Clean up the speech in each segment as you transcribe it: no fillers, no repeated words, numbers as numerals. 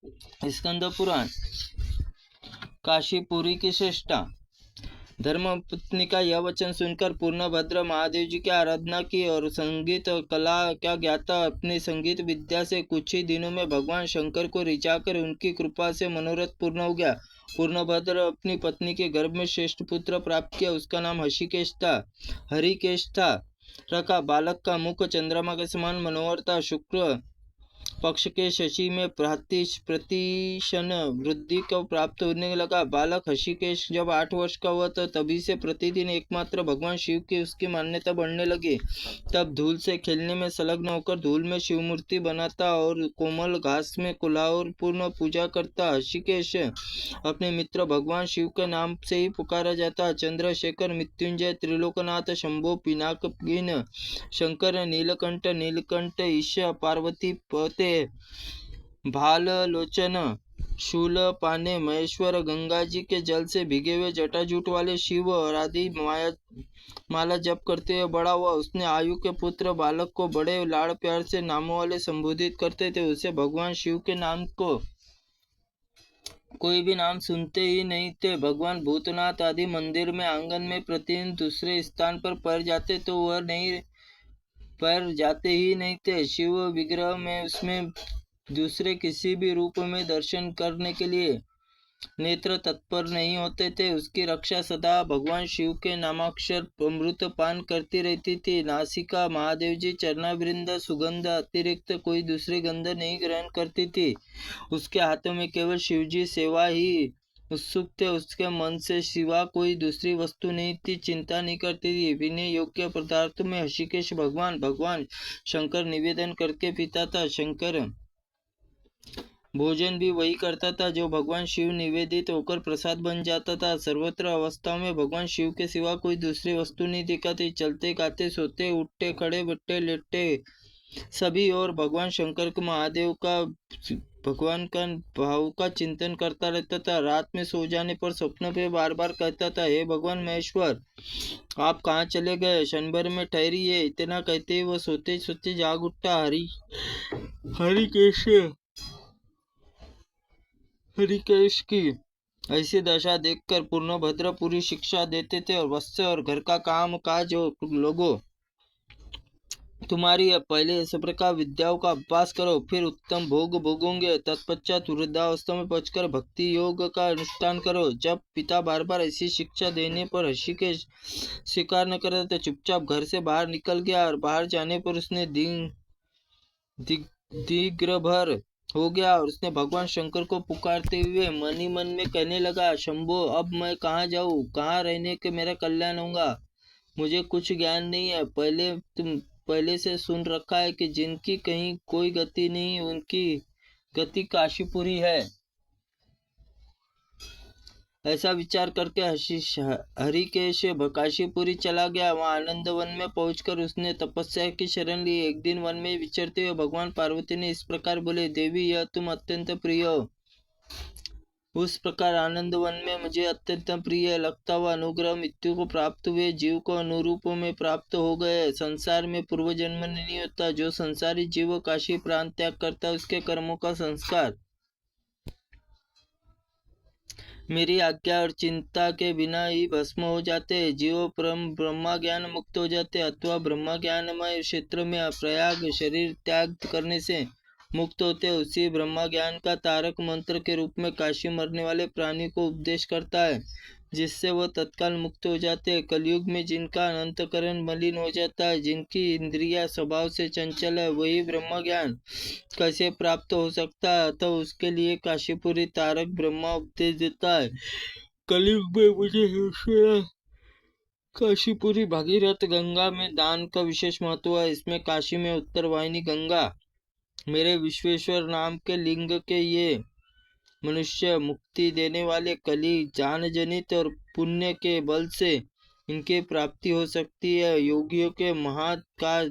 स्कंद पुराण। काशीपुरी की श्रेष्ठता। धर्मपत्नी का यह वचन सुनकर पूर्णभद्र महादेव जी की आराधना की और संगीत कला क्या ज्ञाता अपनी संगीत विद्या से कुछ ही दिनों में भगवान शंकर को रिचाकर उनकी कृपा से मनोरथ पूर्ण हो गया। पूर्णभद्र अपनी पत्नी के गर्भ में श्रेष्ठ पुत्र प्राप्त किया। उसका नाम हषिकेश था, हरिकेश था रखा। बालक का मुख चंद्रमा के समान मनोहर था। शुक्र पक्ष के शशि में प्रतिशन वृद्धि को प्राप्त होने लगा। बालक हषिकेश जब 8 वर्ष का हुआ तो तभी से प्रतिदिन एकमात्र भगवान शिव की उसकी मान्यता बढ़ने लगी। तब धूल से खेलने में संलग्न होकर धूल में शिव मूर्ति बनाता और कोमल घास में कुलाउर पूर्ण पूजा करता। हषिकेश अपने मित्र भगवान शिव के नाम से ही पुकारा जाता। चंद्रशेखर, मृत्युंजय, त्रिलोकनाथ, शंभो, पिनाकहीन, शंकर, नीलकंठ, नीलकंठ, ईश, पार्वती पते, भाल लोचन, शूल पाने, महेश्वर, गंगा जी के जल से भिगे हुए जटाजूट वाले शिव और आदि माला जप करते हुए बड़ा हुआ। उसने आयु के पुत्र बालक को बड़े लाड़ प्यार से नामों वाले संबोधित करते थे। उसे भगवान शिव के नाम को कोई भी नाम सुनते ही नहीं थे। भगवान भूतनाथ आदि मंदिर में आंगन में प्रतिदिन दूसरे स्थान पर पैर जाते तो वह नहीं पैर जाते ही नहीं थे। शिव विग्रह में उसमें दूसरे किसी भी रूप में दर्शन करने के लिए नेत्र तत्पर नहीं होते थे। उसकी रक्षा सदा भगवान शिव के नामाक्षर अमृत पान करती रहती थी। नासिका महादेव जी चरणावृंद सुगंध अतिरिक्त कोई दूसरी गंध नहीं ग्रहण करती थी। उसके हाथों में केवल शिवजी सेवा ही उत्सुक थे। उसके मन से सिवा कोई दूसरी वस्तु नहीं थी। चिंता नहीं करती थी। पीने योग्य पदार्थ में हषिकेश भगवान शंकर निवेदन करके पीता था। शंकर भोजन भी वही करता था जो भगवान शिव निवेदित होकर प्रसाद बन जाता था। सर्वत्र अवस्थाओं में भगवान शिव के सिवा कोई दूसरी वस्तु नहीं दिखाती। चलते गाते सोते उठते खड़े बैठे लेटे सभी और भगवान शंकर को महादेव का भगवान का भाव का चिंतन करता रहता था। रात में सो जाने पर स्वप्न पे बार बार कहता था, हे भगवान महेश्वर, आप कहाँ चले गए? क्षण भर में ठहरिए। इतना कहते ही वो सोते सोते जाग उठता। हरिकेश की ऐसी दशा देखकर पूर्णभद्र पूरी शिक्षा देते थे और वत्स और घर का काम काज लोगों, तुम्हारी पहले इस प्रकार विद्याओं का अभ्यास करो, फिर उत्तम भोग भोगोगे। तत्पश्चात वृद्धावस्था में पहुंचकर भक्ति योग का अनुष्ठान करो। जब पिता बार बार ऐसी शिक्षा देने पर हषिकेश स्वीकार न करे तो चुपचाप घर से बाहर निकल गया और बाहर जाने पर उसने दिग्भ्रम हो गया और उसने भगवान शंकर को पुकारते हुए मन ही मन में कहने लगा, शंभो, अब मैं कहाँ जाऊँ? कहाँ रहने के मेरा कल्याण होगा? मुझे कुछ ज्ञान नहीं है। पहले से सुन रखा है कि जिनकी कहीं कोई गति नहीं, उनकी गति काशीपुरी है। ऐसा विचार करके हरिकेश काशीपुरी चला गया। वहां आनंद वन में पहुंचकर उसने तपस्या की शरण ली। एक दिन वन में विचरते हुए भगवान पार्वती ने इस प्रकार बोले, देवी, यह तुम अत्यंत प्रिय हो। उस प्रकार आनंद वन में मुझे अत्यंत प्रिय लगता हुआ अनुग्रह मृत्यु को प्राप्त हुए जीव को अनुरूप में प्राप्त हो गए। संसार में पूर्व जन्म नहीं होता। जो संसारी जीव काशी प्राण त्याग करता है उसके कर्मों का संस्कार मेरी आज्ञा और चिंता के बिना ही भस्म हो जाते हैं। जीव ब्रह्मा ज्ञान मुक्त हो जाते अथवा ब्रह्मा ज्ञानमय क्षेत्र में प्रयाग शरीर त्याग करने से मुक्त होते। उसी ब्रह्मा ज्ञान का तारक मंत्र के रूप में काशी मरने वाले प्राणी को उपदेश करता है, जिससे वह तत्काल मुक्त हो जाते हैं। कलयुग में जिनका अंतःकरण मलिन हो जाता है, जिनकी इंद्रिया स्वभाव से चंचल है, वही ब्रह्म ज्ञान कैसे प्राप्त हो सकता है? अतः उसके लिए काशीपुरी तारक ब्रह्मा उपदेश देता है। कलयुग में मुझे काशीपुरी भागीरथ गंगा में दान का विशेष महत्व है। इसमें काशी में उत्तर वाहिनी गंगा मेरे विश्वेश्वर नाम के लिंग के ये मनुष्य मुक्ति देने वाले कली जान जनित और पुण्य के बल से इनकी प्राप्ति हो सकती है। योगियों के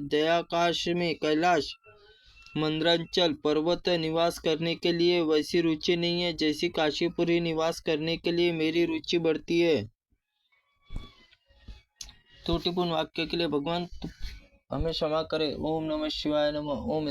दयाकाश में कैलाश मंद्रांचल पर्वत निवास करने के लिए वैसी रुचि नहीं है जैसी काशीपुरी निवास करने के लिए मेरी रुचि बढ़ती है। त्रुटिपूर्ण वाक्य के लिए भगवान हमें क्षमा करे। ओम नमः शिवाय नमः। ओम